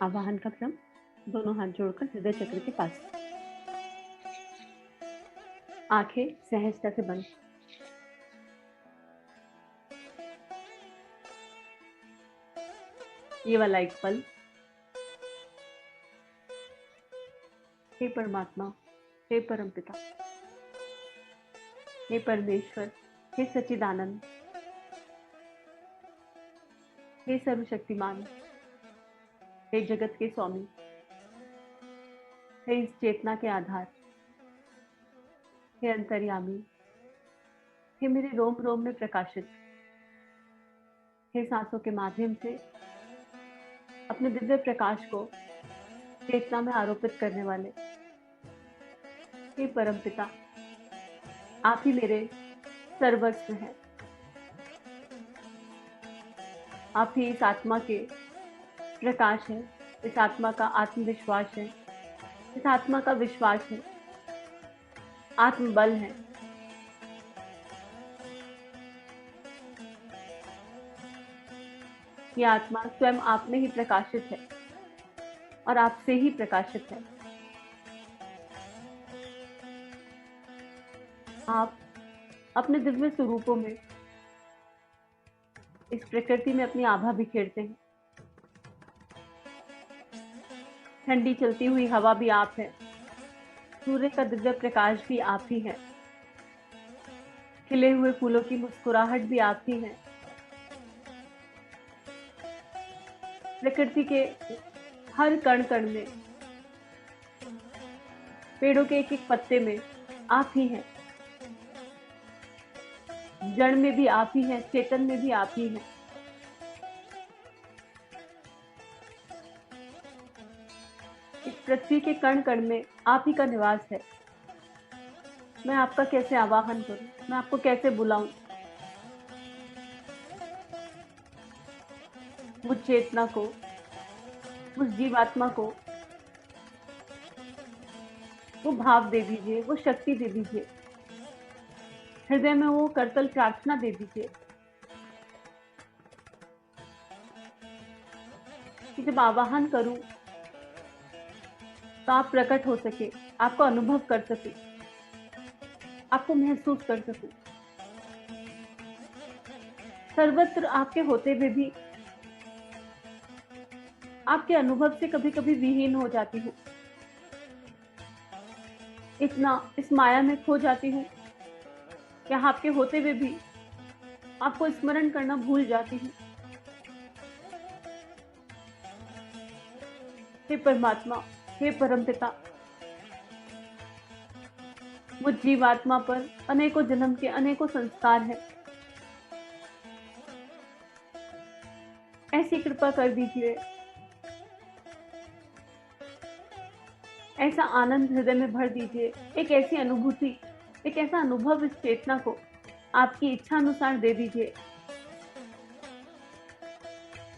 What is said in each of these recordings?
आवाहन का क्रम। दोनों हाथ जोड़कर हृदय चक्र के पास, आंखें सहजता से बंद। ये वाला एक पल, हे परमात्मा, हे परमपिता, हे परमेश्वर, हे सच्चिदानंद, हे सर्वशक्तिमान, हे जगत के स्वामी, हे इस चेतना के आधार, हे अंतर्यामी, हे मेरे रोम रोम में प्रकाशित, हे सांसों के माध्यम से अपने दिव्य प्रकाश को चेतना में आरोपित करने वाले, हे परमपिता, आप ही मेरे सर्वस्व हैं। आप ही इस आत्मा के प्रकाश है, इस आत्मा का आत्मविश्वास है, इस आत्मा का विश्वास है, आत्मबल है। ये आत्मा स्वयं आप में ही प्रकाशित है और आपसे ही प्रकाशित है। आप अपने दिव्य स्वरूपों में इस प्रकृति में अपनी आभा बिखेरते हैं। ठंडी चलती हुई हवा भी आप है, सूर्य का दिव्य प्रकाश भी आप ही है, खिले हुए फूलों की मुस्कुराहट भी आप ही है, प्रकृति के हर कण कण में, पेड़ों के एक एक पत्ते में आप ही हैं, जड़ में भी आप ही हैं, चेतन में भी आप ही हैं। इस पृथ्वी के कण कण में आप ही का निवास है। मैं आपका कैसे आवाहन करूं, मैं आपको कैसे बुलाऊं? मुझ चेतना को, उस जीवात्मा को वो भाव दे दीजिए, वो शक्ति दे दीजिए, हृदय में वो करतल प्रार्थना दे दीजिए कि जब आवाहन करूं तो आप प्रकट हो सके, आपको अनुभव कर सके, आपको महसूस कर सकूं। सर्वत्र आपके होते हुए भी आपके अनुभव से कभी कभी विहीन हो जाती हूँ, इतना इस माया में खो जाती हूँ कि आपके होते हुए भी आपको स्मरण करना भूल जाती हूँ। हे परमात्मा, हे परमपिता, मुझ जीवात्मा पर अनेकों जन्म के अनेकों संस्कार हैं। ऐसी कृपा कर दीजिए, ऐसा आनंद हृदय में भर दीजिए, एक ऐसी अनुभूति, एक ऐसा अनुभव इस चेतना को आपकी इच्छा अनुसार दे दीजिए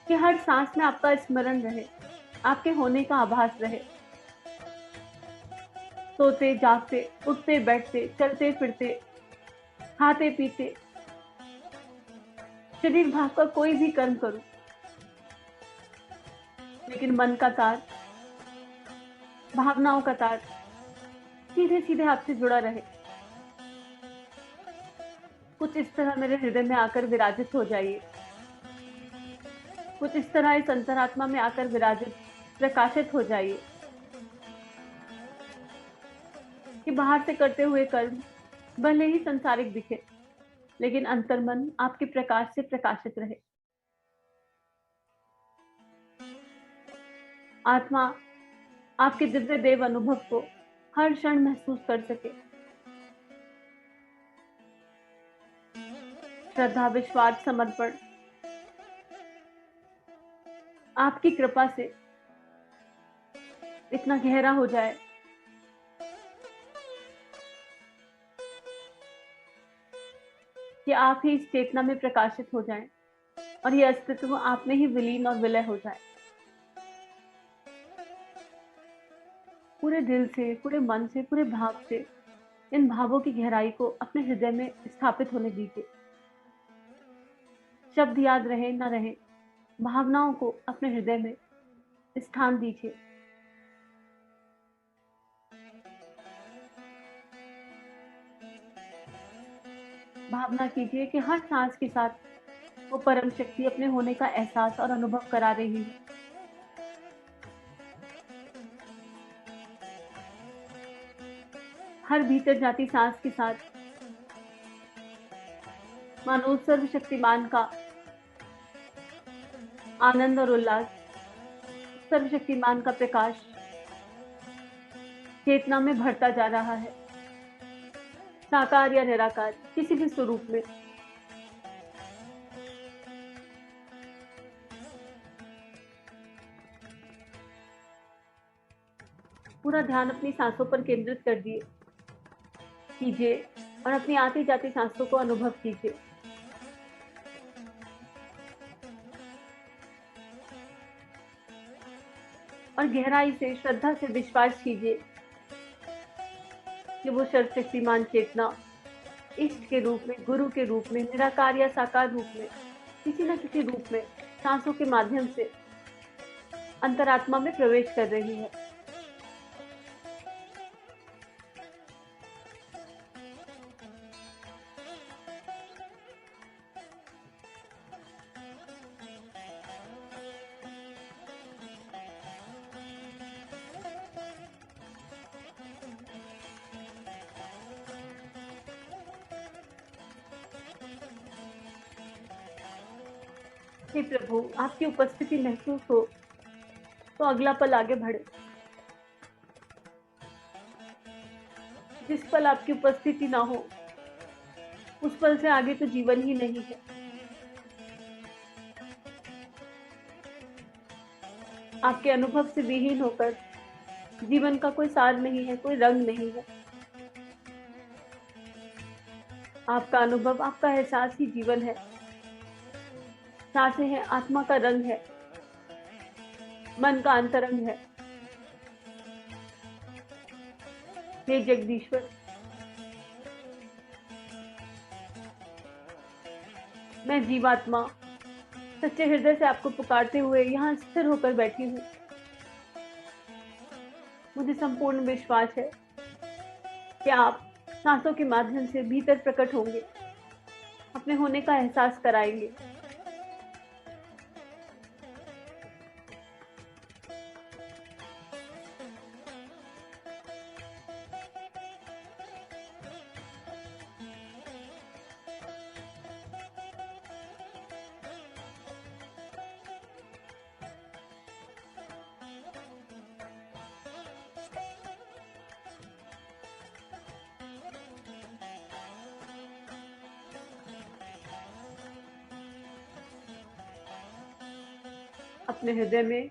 कि हर सांस में आपका स्मरण रहे, आपके होने का आभास रहे। सोते जागते, उठते बैठते, चलते फिरते, खाते पीते, शरीर भाग का कोई भी कर्म करूं, लेकिन मन का तार, भावनाओं का तार सीधे सीधे आपसे जुड़ा रहे। कुछ इस तरह मेरे हृदय में आकर विराजित हो जाइए, कुछ इस तरह इस अंतरात्मा में आकर विराजित, प्रकाशित हो जाइए कि बाहर से करते हुए कर्म भले ही संसारिक दिखे, लेकिन अंतर्मन आपके प्रकाश से प्रकाशित रहे। आत्मा आपके दिव्य देव अनुभव को हर क्षण महसूस कर सके। श्रद्धा, विश्वास, समर्पण आपकी कृपा से इतना गहरा हो जाए कि आप ही इस चेतना में प्रकाशित हो जाएं और ये अस्तित्व आप में ही विलीन और विलय हो जाए। पूरे दिल से, पूरे मन से, पूरे भाव से इन भावों की गहराई को अपने हृदय में स्थापित होने दीजिए। शब्द याद रहे न रहे, भावनाओं को अपने हृदय में स्थान दीजिए। भावना कीजिए कि हर सांस के साथ वो परम शक्ति अपने होने का एहसास और अनुभव करा रही है। हर भीतर जाती सांस के साथ मानो सर्वशक्तिमान का आनंद और उल्लास, सर्वशक्तिमान का प्रकाश चेतना में भरता जा रहा है। साकार या निराकार किसी भी स्वरूप में पूरा ध्यान अपनी सांसों पर केंद्रित कर दिए कीजिए और अपनी आती जाती सांसों को अनुभव कीजिए। और गहराई से श्रद्धा से विश्वास कीजिए कि वो सर्वशक्तिमान चेतना इष्ट के रूप में, गुरु के रूप में, निराकार या साकार रूप में, किसी न किसी रूप में सांसों के माध्यम से अंतरात्मा में प्रवेश कर रही है। हे प्रभु, आपकी उपस्थिति महसूस हो तो अगला पल आगे बढ़े। जिस पल आपकी उपस्थिति ना हो उस पल से आगे तो जीवन ही नहीं है। आपके अनुभव से विहीन होकर जीवन का कोई सार नहीं है, कोई रंग नहीं है। आपका अनुभव, आपका एहसास ही जीवन है। सांसें हैं, आत्मा का रंग है, मन का अंतरंग है। हे जगदीश्वर, मैं जीवात्मा सच्चे हृदय से आपको पुकारते हुए यहाँ स्थिर होकर बैठी हूँ। मुझे संपूर्ण विश्वास है कि आप सांसों के माध्यम से भीतर प्रकट होंगे, अपने होने का एहसास कराएंगे। अपने हृदय में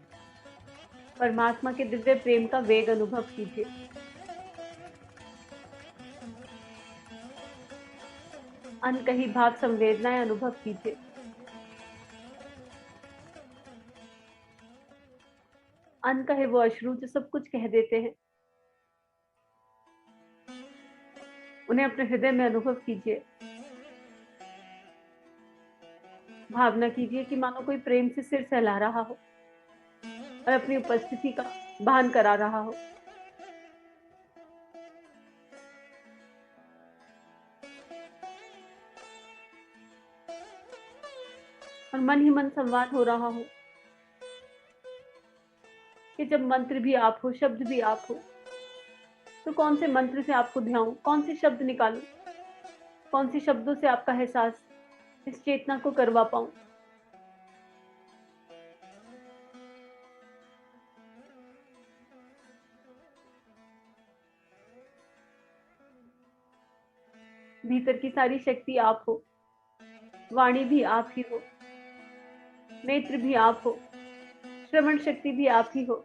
परमात्मा के दिव्य प्रेम का वेग अनुभव कीजिए। अनकही भाव संवेदनाएं अनुभव कीजिए। अनकहे वो अश्रु जो सब कुछ कह देते हैं, उन्हें अपने हृदय में अनुभव कीजिए। भावना कीजिए कि मानो कोई प्रेम से सिर सहला रहा हो और अपनी उपस्थिति का भान करा रहा हो। और मन ही मन संवाद हो रहा हो कि जब मंत्र भी आप हो, शब्द भी आप हो, तो कौन से मंत्र से आपको ध्याऊं, कौन से शब्द निकालूं, कौन से शब्दों से आपका एहसास इस चेतना को करवा पाऊं। भीतर की सारी शक्ति आप हो, वाणी भी आप ही हो, नेत्र भी आप हो, श्रवण शक्ति भी आप ही हो।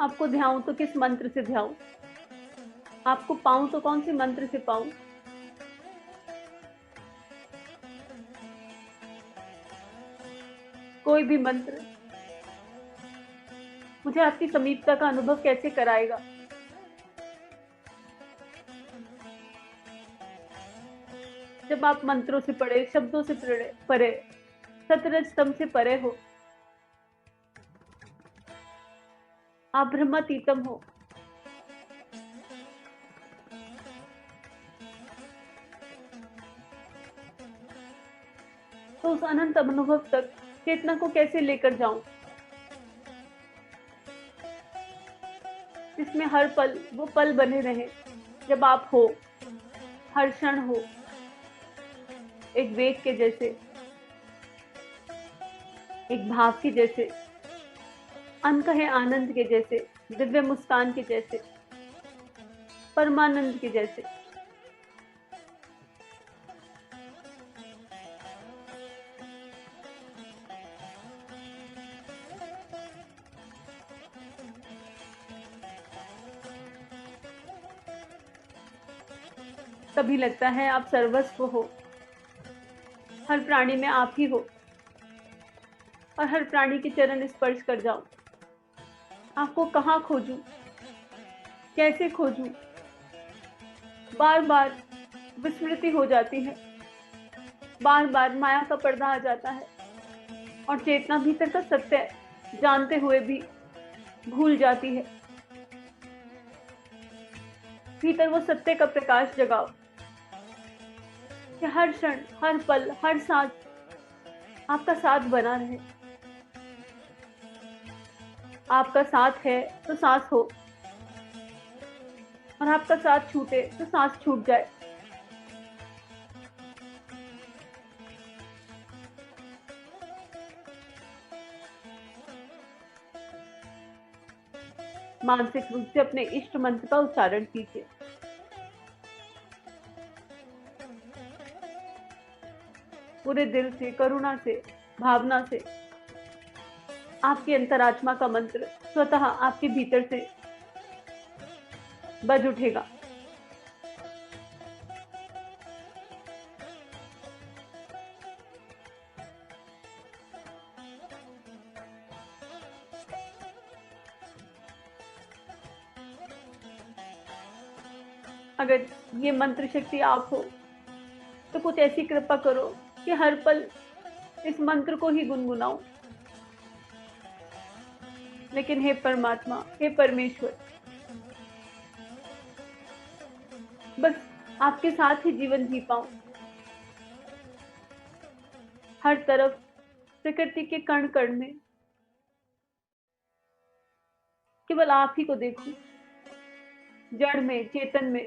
आपको ध्याऊं तो किस मंत्र से ध्याऊं, आपको पाऊं तो कौन से मंत्र से पाऊं। कोई भी मंत्र मुझे आपकी समीपता का अनुभव कैसे कराएगा। जब आप मंत्रों से परे, शब्दों से परे परे, सतरज स्तंभ से परे हो, आप ब्रह्मातीतम हो। तो उस अनंत अनुभव तक चेतना को कैसे लेकर जाऊं, जिसमें हर पल वो पल बने रहे जब आप हो, हर क्षण हो, एक वेग के जैसे, एक भाव के जैसे, अनकहे आनंद के जैसे, दिव्य मुस्कान के जैसे, परमानंद के जैसे। तभी लगता है आप सर्वस्व हो, हर प्राणी में आप ही हो, और हर प्राणी के चरण स्पर्श कर जाऊं। आपको कहाँ खोजूं, कैसे खोजूं, बार बार विस्मृति हो जाती है, बार बार माया का पर्दा आ जाता है, और चेतना भीतर का सत्य जानते हुए भी भूल जाती है। भीतर वो सत्य का प्रकाश जगाओ कि हर क्षण, हर पल, हर सांस आपका साथ बना रहे। आपका साथ है तो सांस हो, और आपका साथ छूटे तो सांस छूट जाए। मानसिक रूप से अपने इष्ट मंत्र का उच्चारण कीजिए। पूरे दिल से, करुणा से, भावना से आपकी अंतरात्मा का मंत्र स्वतः आपके भीतर से बज उठेगा। अगर ये मंत्र शक्ति आप हो तो कुछ ऐसी कृपा करो कि हर पल इस मंत्र को ही गुनगुनाओ। लेकिन हे परमात्मा, हे परमेश्वर, बस आपके साथ ही जीवन जी पाऊं। हर तरफ प्रकृति के कण कण में केवल आप ही को देखूं। जड़ में, चेतन में,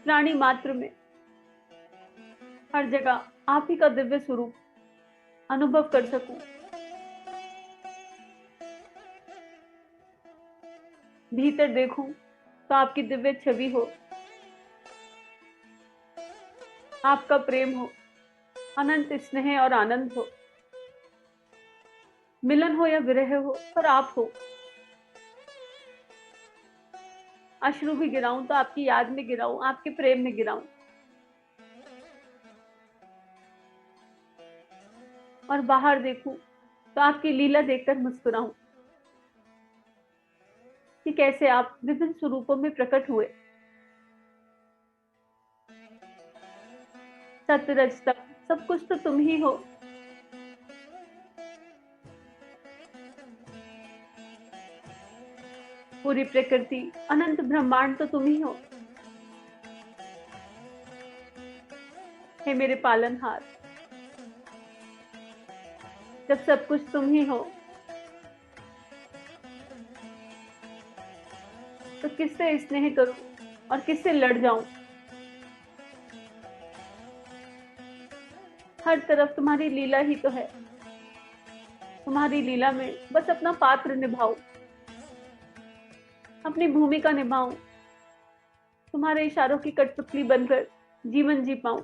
प्राणी मात्र में, हर जगह आप ही का दिव्य स्वरूप अनुभव कर सकूं। भीतर देखूं तो आपकी दिव्य छवि हो, आपका प्रेम हो, अनंत स्नेह और आनंद हो। मिलन हो या विरह हो, पर आप हो। अश्रु भी गिराऊं तो आपकी याद में गिराऊं, आपके प्रेम में गिराऊं। और बाहर देखूं तो आपकी लीला देखकर मुस्कुराऊं कि कैसे आप विभिन्न स्वरूपों में प्रकट हुए। सतरज तक सब कुछ तो तुम ही हो। पूरी प्रकृति, अनंत ब्रह्मांड तो तुम ही हो। हे मेरे पालनहार, जब सब कुछ तुम ही हो तो किससे स्नेह करूं और किससे लड़ जाऊं। हर तरफ तुम्हारी लीला ही तो है। तुम्हारी लीला में बस अपना पात्र निभाऊं, अपनी भूमिका निभाऊं, तुम्हारे इशारों की कठपुतली बनकर जीवन जी पाऊं।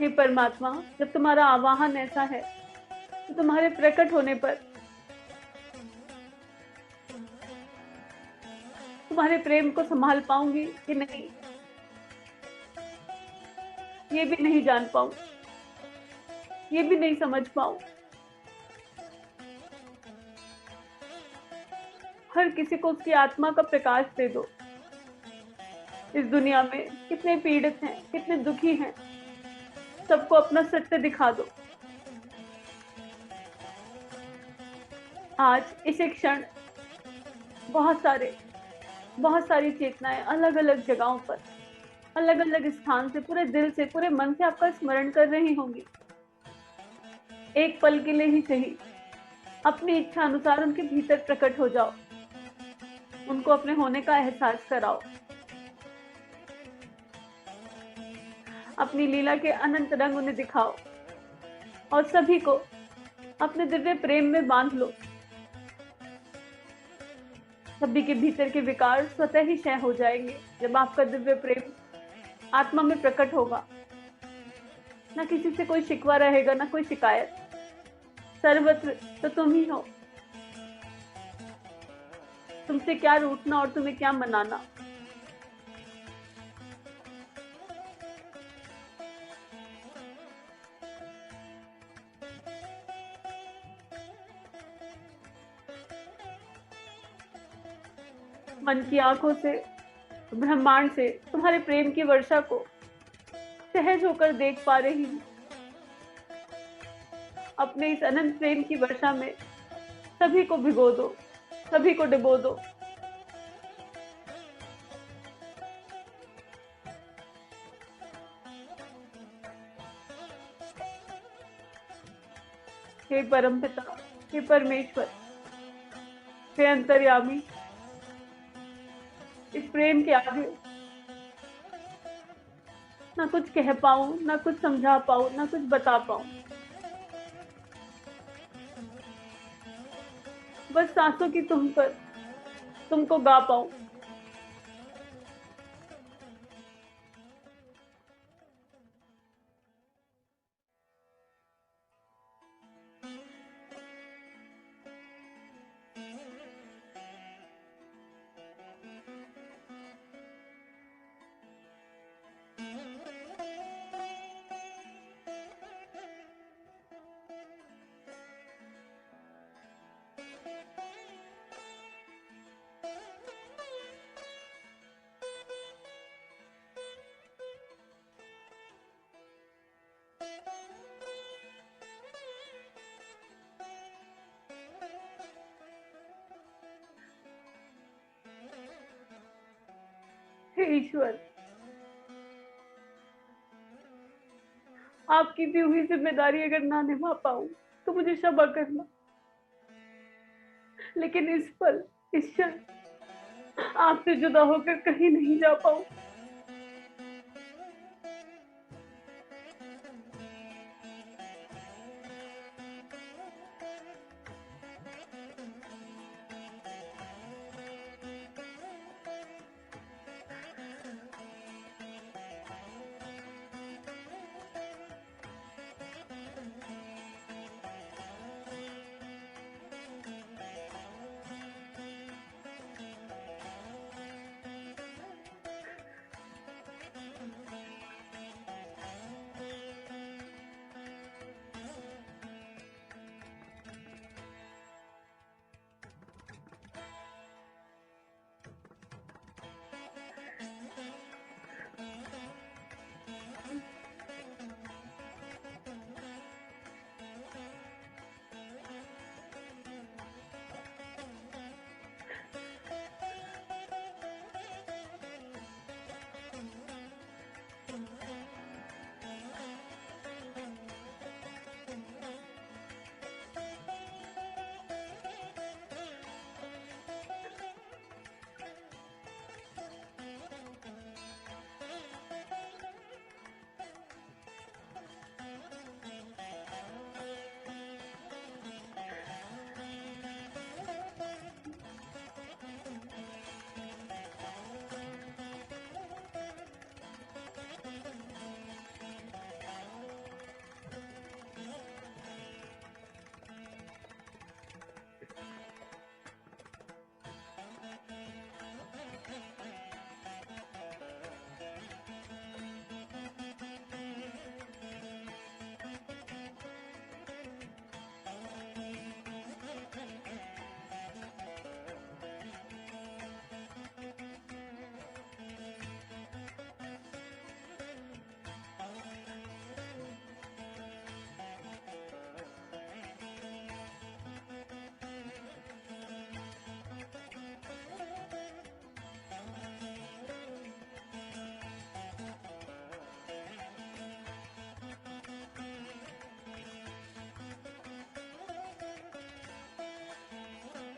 हे परमात्मा, जब तुम्हारा आवाहन ऐसा है तो तुम्हारे प्रकट होने पर तुम्हारे प्रेम को संभाल पाऊंगी कि नहीं, ये भी नहीं जान पाऊं, ये भी नहीं समझ पाऊं। हर किसी को उसकी आत्मा का प्रकाश दे दो। इस दुनिया में कितने पीड़ित हैं, कितने दुखी हैं, सबको अपना सत्य दिखा दो। आज इसे क्षण बहुत सारी चेतनाएं अलग अलग जगहों पर, अलग अलग स्थान से, पूरे दिल से, पूरे मन से आपका स्मरण कर रही होंगी। एक पल के लिए ही सही अपनी इच्छा अनुसार उनके भीतर प्रकट हो जाओ, उनको अपने होने का एहसास कराओ, अपनी लीला के अनंत रंग उन्हें दिखाओ और सभी को अपने दिव्य प्रेम में बांध लो। सभी के भीतर के विकार स्वतः ही क्षय हो जाएंगे जब आपका दिव्य प्रेम आत्मा में प्रकट होगा। ना किसी से कोई शिकवा रहेगा, ना कोई शिकायत। सर्वत्र तो तुम ही हो, तुमसे क्या रूठना और तुम्हें क्या मनाना। मन की आंखों से, ब्रह्मांड से तुम्हारे प्रेम की वर्षा को सहज होकर देख पा रही हूँ। अपने इस अनंत प्रेम की वर्षा में सभी को भिगो दो, सभी को डुबो दो। हे परम पिता, हे परमेश्वर, हे अंतर्यामी, इस प्रेम के आगे ना कुछ कह पाऊं, ना कुछ समझा पाऊं, ना कुछ बता पाऊं। बस सांसों की तुम पर तुमको गा पाऊं। हे ईश्वर, आपकी दी हुई जिम्मेदारी अगर ना निभा पाऊं तो मुझे क्षमा करना, लेकिन इस पल, इस क्षण आपसे जुदा होकर कहीं नहीं जा पाऊं।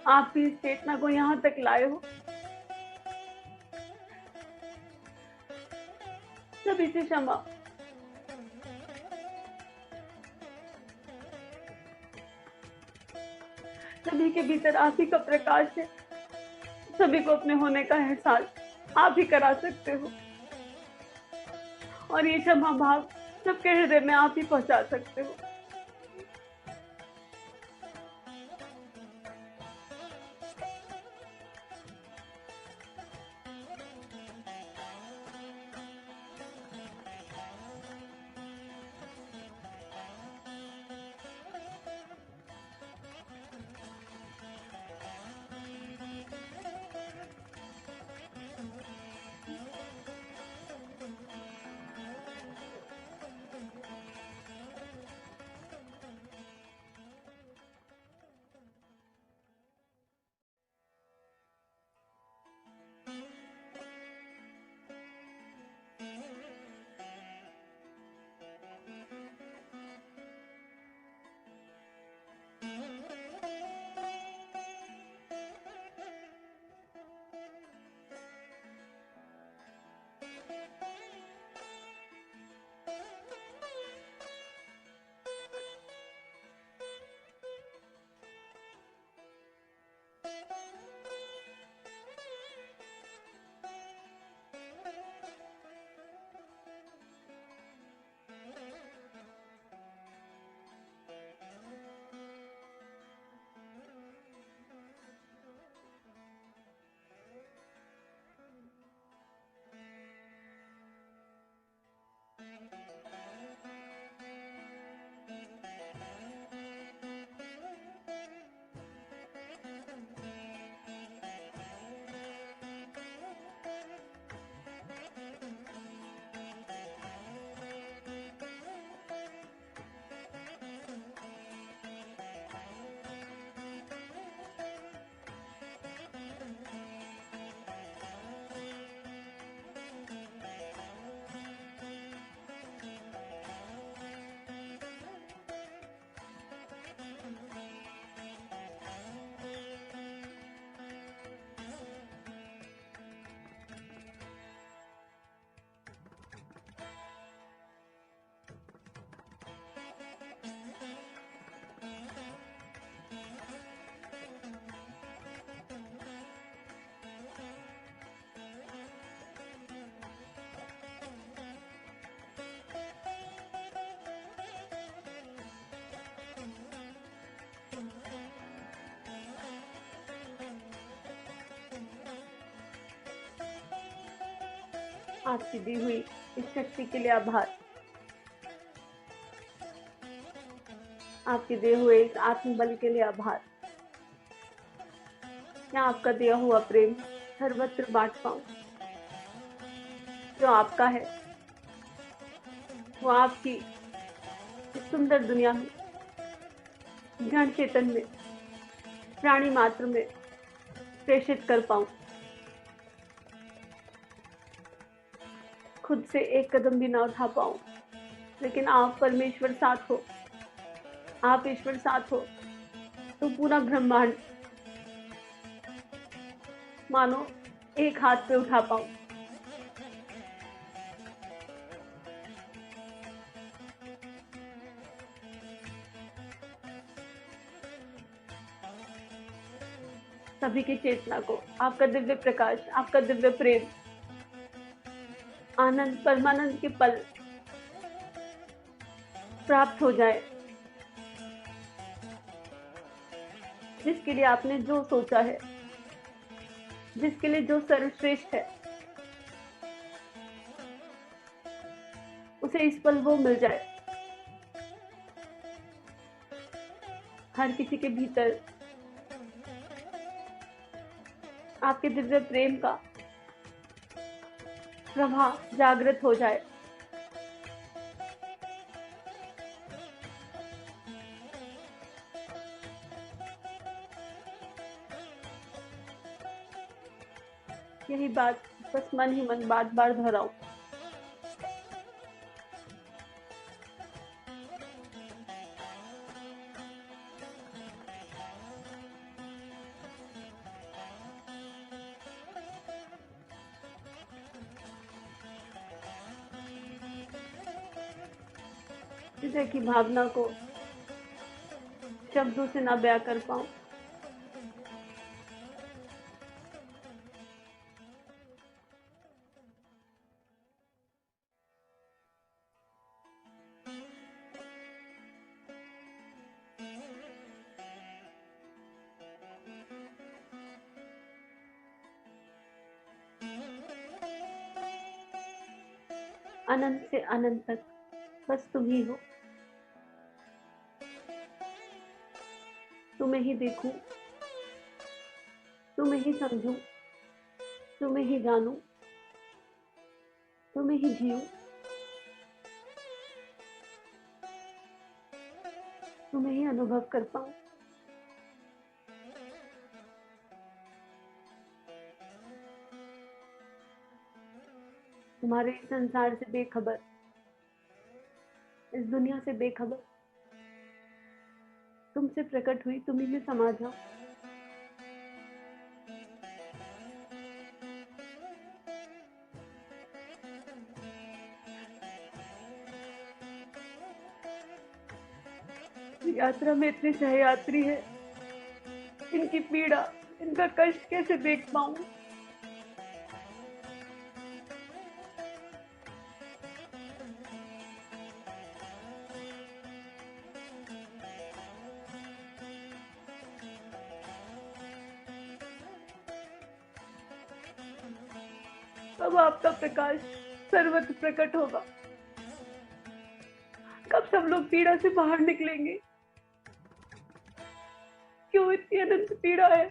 आप भी इस चेतना को यहाँ तक लाए हो, सभी से क्षमा। सभी के भीतर आप ही का प्रकाश है, सभी को अपने होने का एहसास आप ही करा सकते हो, और ये क्षमा भाव सबके हृदय में आप ही पहुंचा सकते हो। आपकी दी हुई इस शक्ति के लिए आभार। आपके दिए हुए इस आत्मबल के लिए आभार। मैं आपका दिया हुआ प्रेम सर्वत्र बांट पाऊं। जो आपका है वो आपकी इस सुंदर दुनिया में, जड़ चेतन में, प्राणी मात्र में प्रेषित कर पाऊं। खुद से एक कदम भी ना उठा पाऊं, लेकिन आप परमेश्वर साथ हो, आप ईश्वर साथ हो, तो पूरा ब्रह्मांड मानो एक हाथ पे उठा पाऊं। सभी की चेतना को आपका दिव्य प्रकाश, आपका दिव्य प्रेम, आनंद, परमानंद के पल प्राप्त हो जाए। जिसके लिए आपने जो सोचा है, जिसके लिए जो सर्वश्रेष्ठ है, उसे इस पल वो मिल जाए। हर किसी के भीतर आपके दिव्य प्रेम का प्रवाह जागृत हो जाए। यही बात बस मन ही मन बार बार दोहराऊं। हृदय की भावना को शब्दों से ना बयां कर पाऊं। अनंत से अनंत तक बस तुम ही हो। तुम्हें ही देखूं, तुम्हें ही समझूं, तुम्हें ही जानूं, तुम्हें ही जीऊं, तुम्हें ही अनुभव कर पाऊं। तुम्हारे इस संसार से बेखबर, इस दुनिया से बेखबर, तुमसे प्रकट हुई, तुम्ही में समा जाऊं। यात्रा में इतने सहयात्री है, इनकी पीड़ा, इनका कष्ट कैसे देख पाऊं। कब आपका प्रकाश सर्वत्र प्रकट होगा? कब सब लोग पीड़ा से बाहर निकलेंगे? क्यों इतनी अनंत पीड़ा है?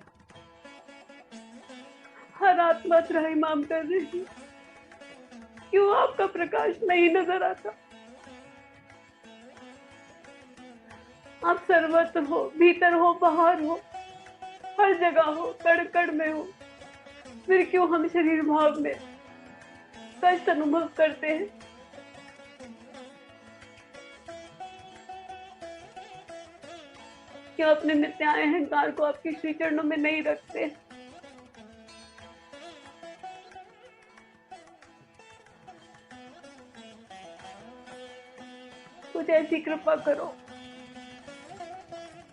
हर आत्मा त्राहिमाम कर रही है। क्यों आपका प्रकाश नहीं नजर आता? आप सर्वत्र हो, भीतर हो, बाहर हो, हर जगह हो, कण कण में हो, फिर क्यों हम शरीर भाव में कष्ट अनुभव करते हैं? क्यों अपने नित्याय अहंकार को आपके श्री चरणों में नहीं रखते? कुछ ऐसी कृपा करो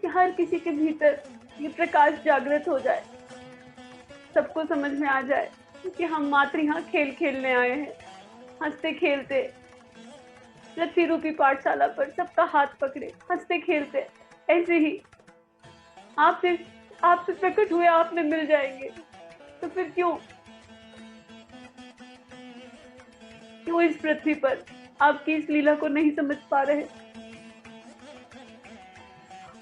कि हर किसी के भीतर ये प्रकाश जागृत हो जाए, सबको समझ में आ जाए कि हम मात्र यहाँ खेल खेलने आए हैं, हंसते खेलते पृथ्वी रूपी पाठशाला पर सबका हाथ पकड़े हंसते खेलते ऐसे ही आपसे आपसे प्रकट हुए आप में मिल जाएंगे। तो फिर क्यों क्यों इस पृथ्वी पर आपकी इस लीला को नहीं समझ पा रहे?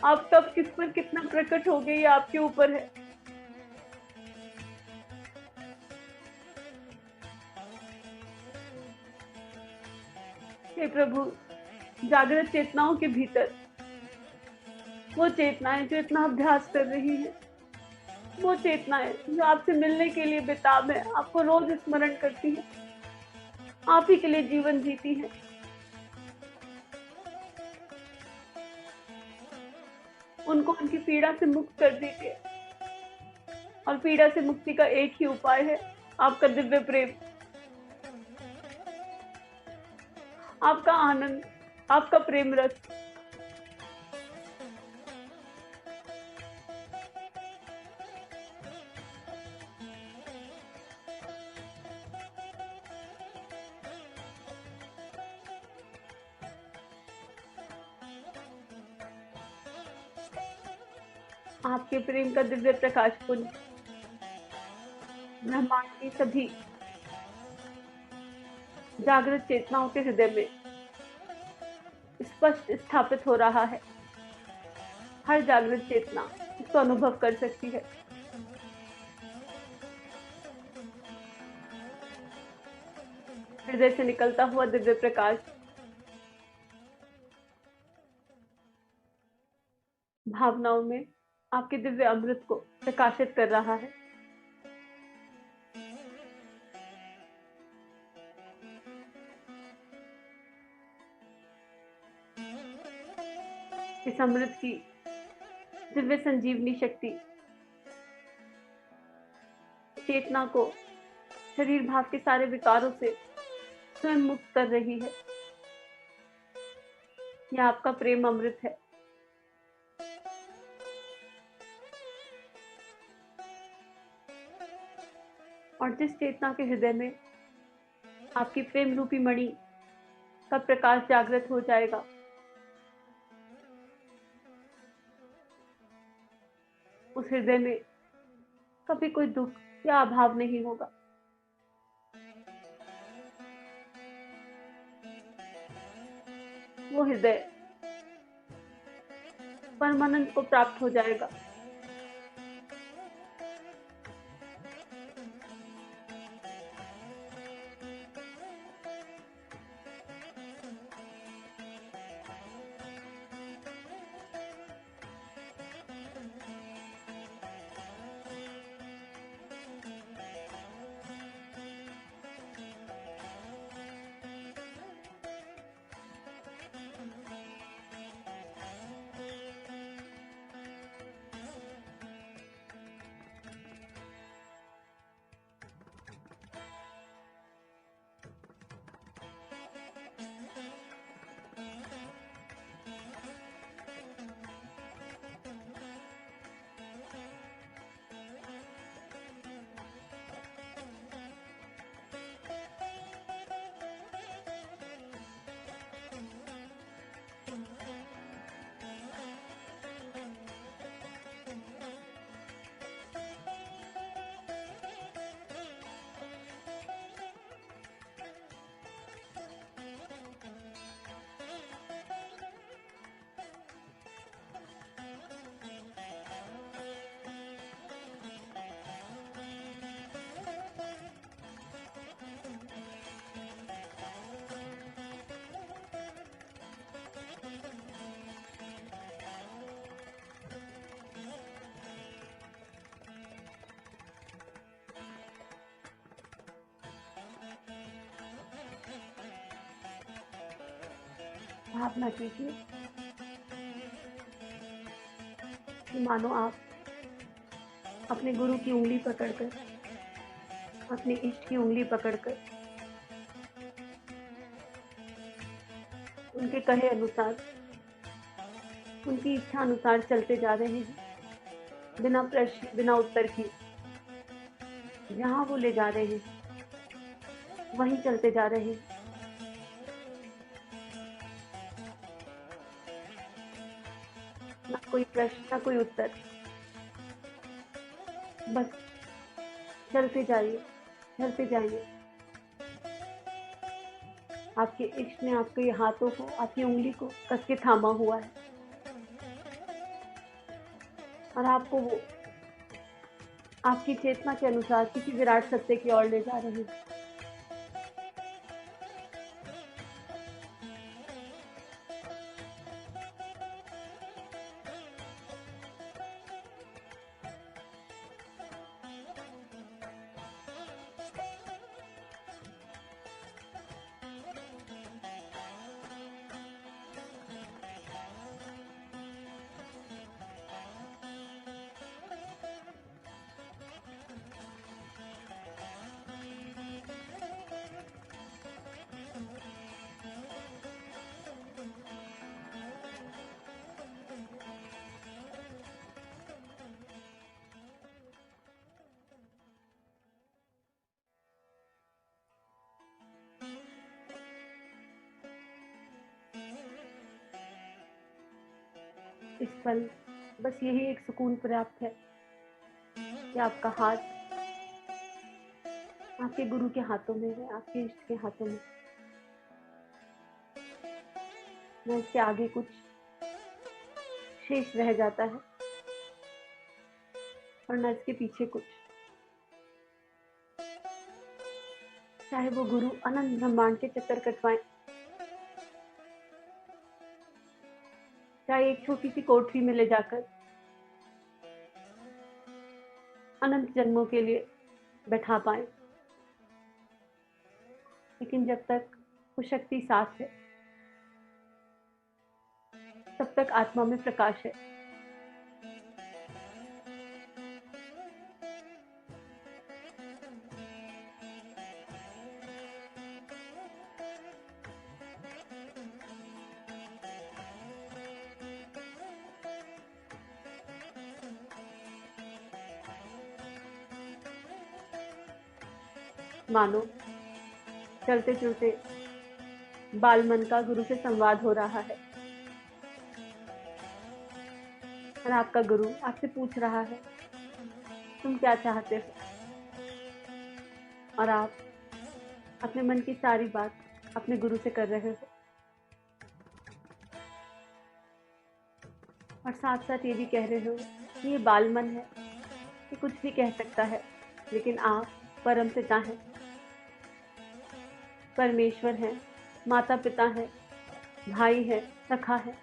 आप कब किस पर कितना प्रकट हो गए ये आपके ऊपर है। हे प्रभु, जागृत चेतनाओं के भीतर वो चेतनाएं जो इतना अभ्यास कर रही है, वो चेतनाएं जो आपसे मिलने के लिए बेताब है, आपको रोज स्मरण करती है, आप ही के लिए जीवन जीती है, उनको उनकी पीड़ा से मुक्त कर दीजिए। और पीड़ा से मुक्ति का एक ही उपाय है, आपका दिव्य प्रेम, आपका आनंद, आपका प्रेम रस। आपके प्रेम का दिव्य प्रकाश पुंज ब्रह्मांड की सभी जागृत चेतनाओं के हृदय में स्पष्ट स्थापित हो रहा है। हर जागृत चेतना इसको अनुभव कर सकती है। हृदय से निकलता हुआ दिव्य प्रकाश भावनाओं में आपके दिव्य अमृत को प्रकाशित कर रहा है। इस अमृत की दिव्य संजीवनी शक्ति चेतना को शरीर भाव के सारे विकारों से स्वयं मुक्त कर रही है। ये आपका प्रेम अमृत है। और जिस चेतना के हृदय में आपकी प्रेम रूपी मणि का प्रकाश जागृत हो जाएगा, उस हृदय में कभी कोई दुख या अभाव नहीं होगा। वो हृदय परमानंद को प्राप्त हो जाएगा। भावना कीजिए कि मानो आप अपने गुरु की उंगली पकड़कर, अपने इष्ट की उंगली पकड़कर उनके कहे अनुसार, उनकी इच्छा अनुसार चलते जा रहे हैं, बिना प्रश्न बिना उत्तर किए। जहां वो ले जा रहे हैं वहीं चलते जा रहे हैं। ना कोई प्रश्न, ना कोई उत्तर, बस चलते जाइए, चलते जाइए। आपके इष्ट ने आपके हाथों को, आपकी उंगली को कस के थामा हुआ है और आपको वो आपकी चेतना के अनुसार किसी विराट सत्य की ओर ले जा रहे हैं। इस पल बस यही एक सुकून पर्याप्त है कि आपका हाथ आपके गुरु के हाथों में है, आपके इष्ट के हाथों में। न इसके आगे कुछ शेष रह जाता है और न इसके पीछे कुछ। चाहे वो गुरु अनंत ब्रह्मांड के चक्कर कटवाएं, चाहे एक छोटी सी कोठरी में ले जाकर अनंत जन्मों के लिए बैठा पाए, लेकिन जब तक वो शक्ति साथ है तब तक आत्मा में प्रकाश है। मानो चलते चलते बाल मन का गुरु से संवाद हो रहा है और आपका गुरु आपसे पूछ रहा है तुम क्या चाहते हो, और आप अपने मन की सारी बात अपने गुरु से कर रहे हो और साथ साथ ये भी कह रहे हो कि ये बाल मन है, ये कुछ भी कह सकता है, लेकिन आप परम पिता हैं, परमेश्वर हैं, माता पिता हैं, भाई है, सखा है।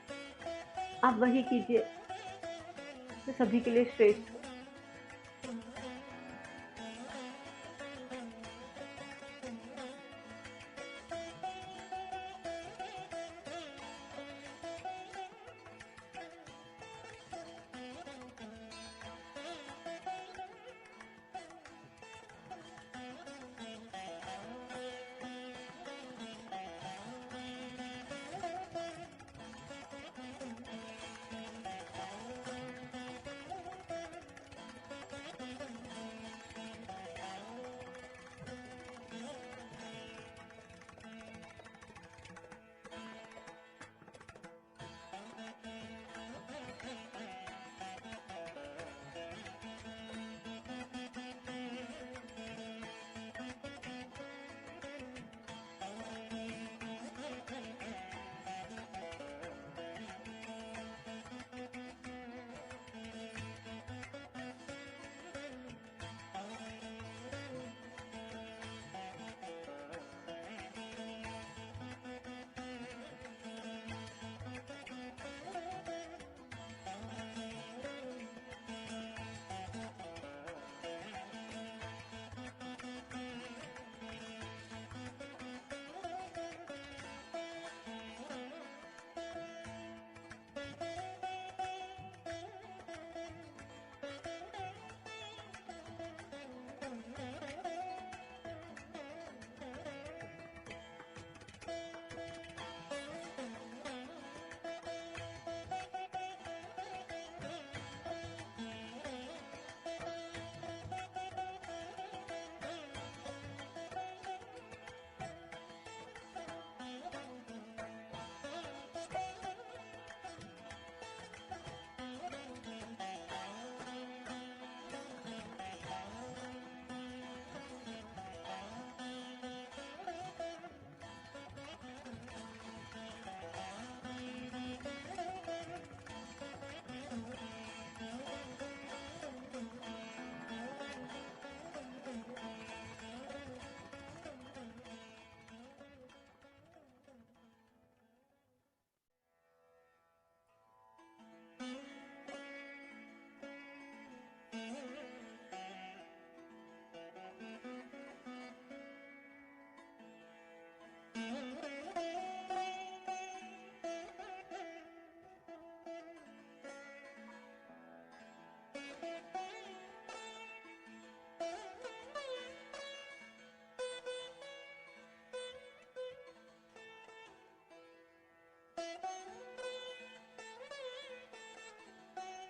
आप वही कीजिए जो सभी के लिए श्रेष्ठ हो।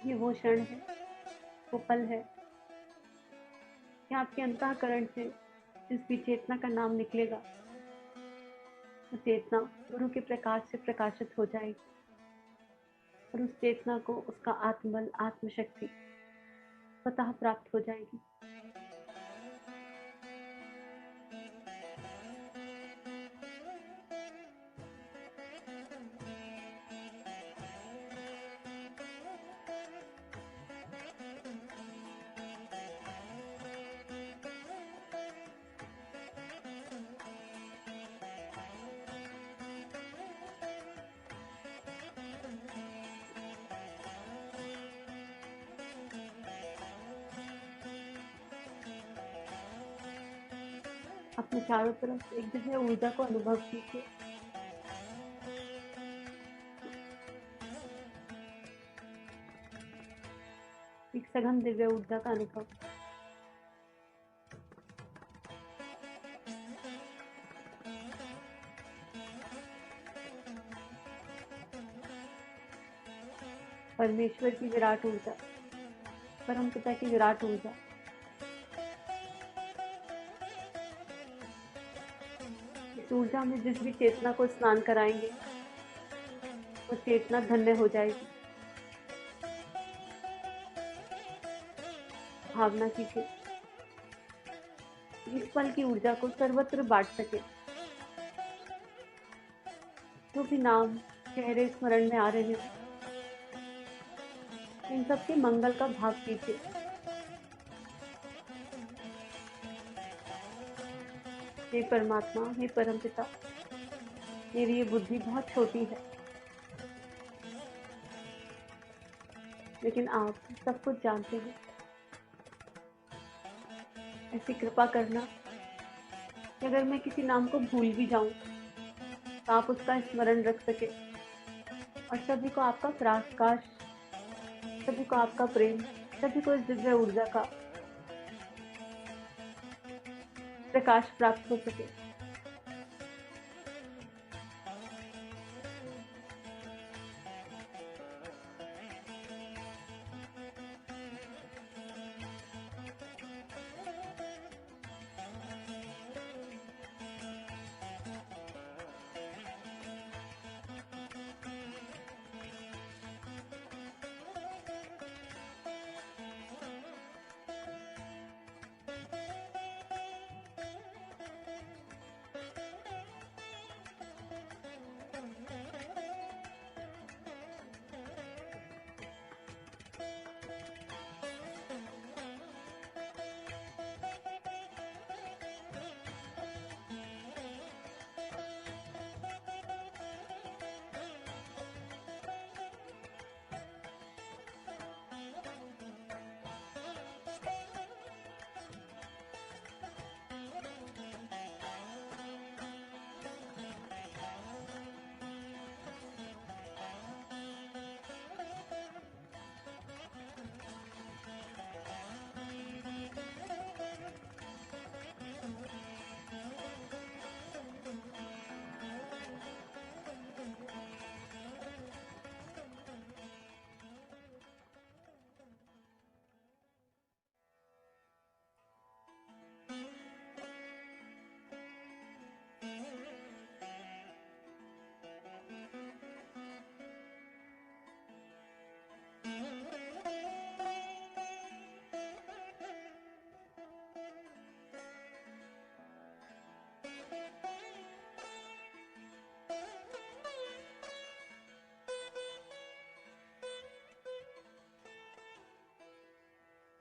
ये वो क्षण है, वो पल है कि आपके अंतःकरण से जिस भी चेतना का नाम निकलेगा, वो चेतना गुरु के प्रकाश से प्रकाशित हो जाएगी और उस चेतना को उसका आत्मबल, आत्मशक्ति स्वतः प्राप्त हो जाएगी। अपने चारों तरफ एक दिव्य ऊर्जा को अनुभव कीजिए। एक सघन दिव्य ऊर्जा का अनुभव। परमेश्वर की विराट ऊर्जा, परम पिता की विराट ऊर्जा इस ऊर्जा में जिस भी चेतना को स्नान कराएंगे वो चेतना धन्य हो जाएगी। भावना कीजिए इस पल की ऊर्जा को सर्वत्र बांट सके। जो भी नाम चेहरे स्मरण में आ रहे हो इन सबके मंगल का भाव कीजिए। हे परमात्मा, हे परमपिता, मेरी ये बुद्धि बहुत छोटी है, लेकिन आप सब कुछ जानते हैं। ऐसी कृपा करना कि अगर मैं किसी नाम को भूल भी जाऊं तो आप उसका स्मरण रख सके और सभी को आपका प्रकाश, सभी को आपका प्रेम, सभी को इस दिव्य ऊर्जा का प्रकाश प्राप्त हो सके।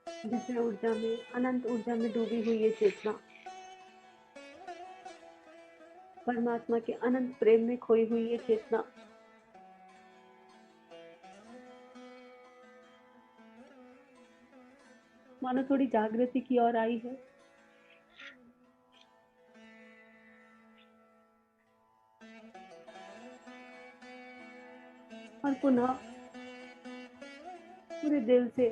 दिव्य ऊर्जा में, अनंत ऊर्जा में डूबी हुई ये चेतना, परमात्मा के अनंत प्रेम में खोई हुई ये चेतना मानो थोड़ी जागृति की ओर आई है। और पुनः पूरे दिल से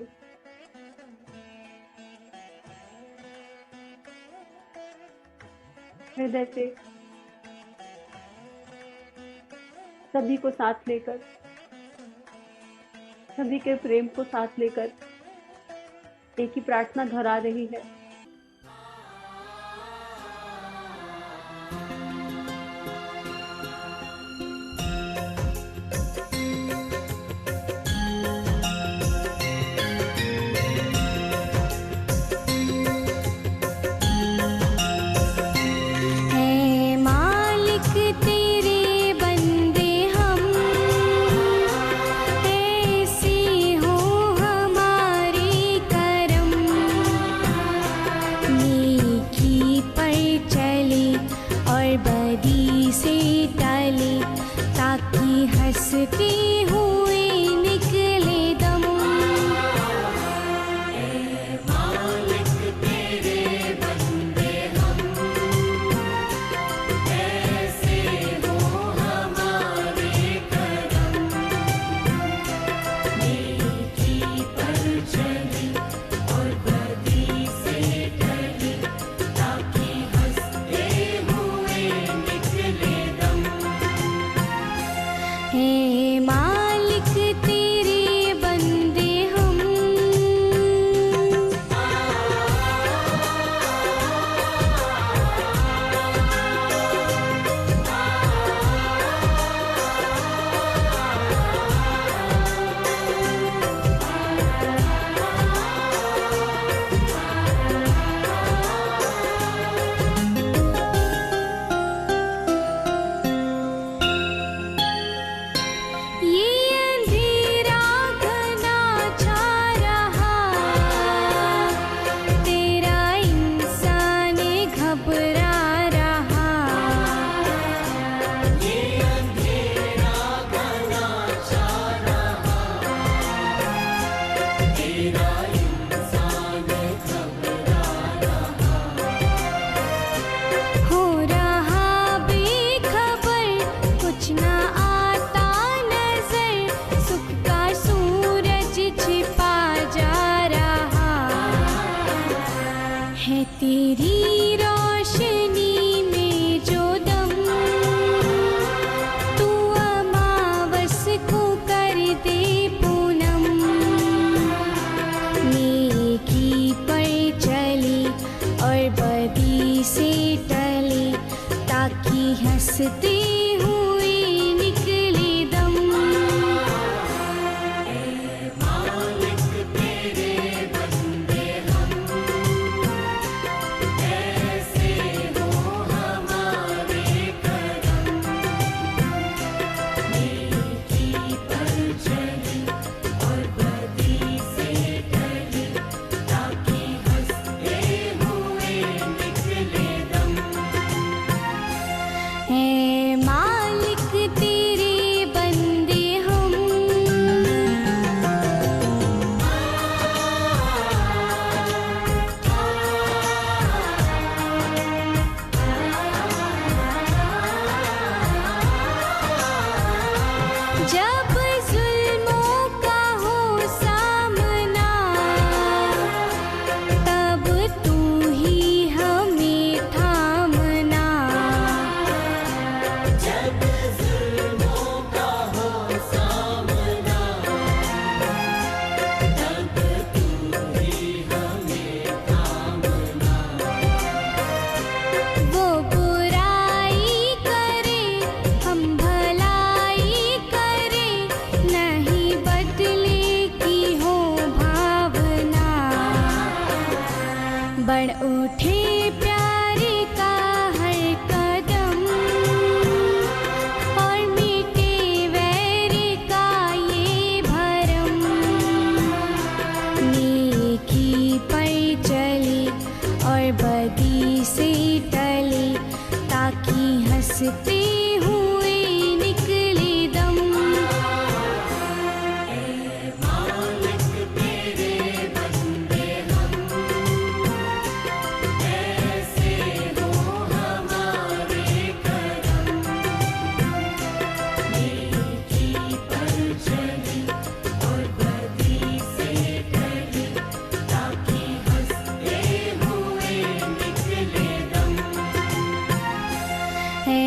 हृदय से सभी को साथ लेकर, सभी के प्रेम को साथ लेकर एक ही प्रार्थना दोहरा रही है। हे मालिक हंसते हुए निकले दम। ए मालिक तेरे बंदे हम, ऐसे हो हमारे करम। नेकी पर चली और बदी से टली, ताकि हंसते हुए निकले दम। है मालिक तेरे बंदे हम, जब जुल्मों का हो सामना, तब तू ही हमें थामना। जब जुल्मों का हो सामना, तब तू ही हमें थामना। वो बुराई करे हम भलाई करे, नहीं बदले की हो भावना। बढ़ उठे प्यारे का हर कदम, और मिटे वैर का ये भरम। नेकी पर चले और बदी से टले, ताकि हंसते हुए निकले दम। ए मालिक तेरे बंदे हम, ऐसे हो हमारे करम। नेकी पर चली और बदी से टली, ताकि हंसते हुए निकले दम। है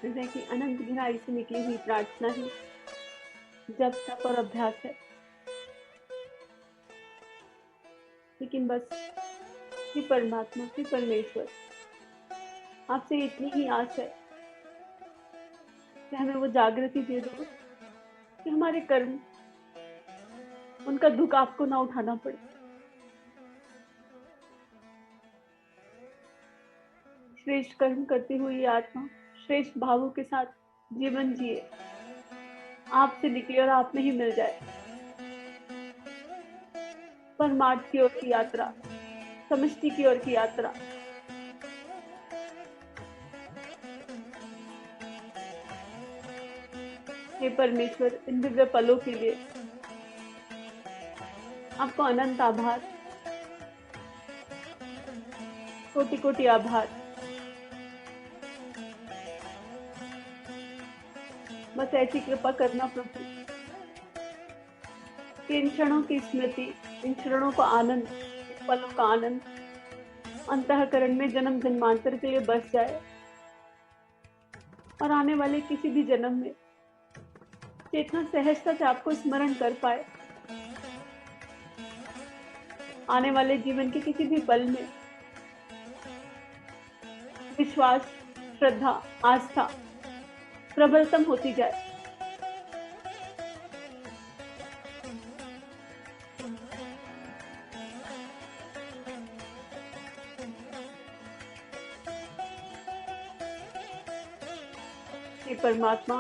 हृदय की अनंत गहराई से निकली हुई प्रार्थना ही जब तप और अभ्यास है। लेकिन बस हे परमात्मा, हे परमेश्वर, आपसे इतनी ही आस है कि हमें वो जागृति दे दो कि हमारे कर्म, उनका दुख आपको ना उठाना पड़े। श्रेष्ठ कर्म करती हुई ये आत्मा श्रेष्ठ भावों के साथ जीवन जिए, आपसे निकले और आप में ही मिल जाए। परमार्थ की ओर की यात्रा, समष्टि की ओर की यात्रा। हे परमेश्वर, इन दिव्य पलों के लिए आपको अनंत आभार, कोटि कोटि आभार। बस ऐसी कृपा करना प्रभु कि इन क्षणों की स्मृति, इन क्षणों का आनंद, इन पलों का आनंद अंतःकरण में जन्म जन्मांतर के लिए बस जाए और आने वाले किसी भी जन्म में चेतना सहजता से आपको स्मरण कर पाए। आने वाले जीवन के किसी भी पल में विश्वास, श्रद्धा, आस्था प्रबलतम होती जाए। हे परमात्मा,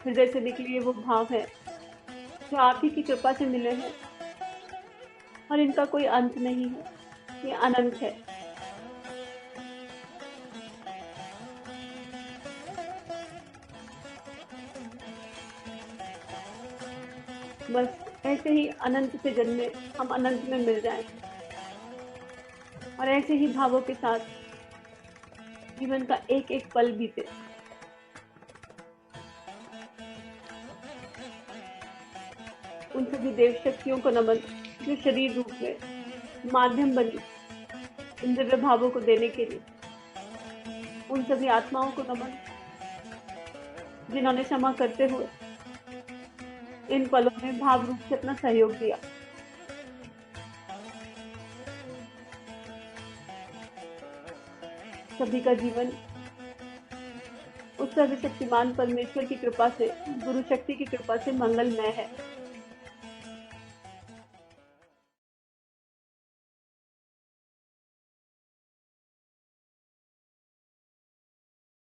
हृदय से निकली वो भाव है जो आप ही की कृपा से मिले हैं और इनका कोई अंत नहीं है, ये अनंत है। बस ऐसे ही अनंत से जन्मे हम अनंत में मिल जाएं और ऐसे ही भावों के साथ जीवन का एक एक पल बीते। उन सभी देव शक्तियों को नमन जो शरीर रूप में माध्यम बनी इन दिव्य भावों को देने के लिए। उन सभी आत्माओं को नमन जिन्होंने क्षमा करते हुए इन पलों में भाव रूप से अपना सहयोग दिया। सभी का जीवन उस सर्वशक्तिमान परमेश्वर की कृपा से, गुरु शक्ति की कृपा से मंगलमय है।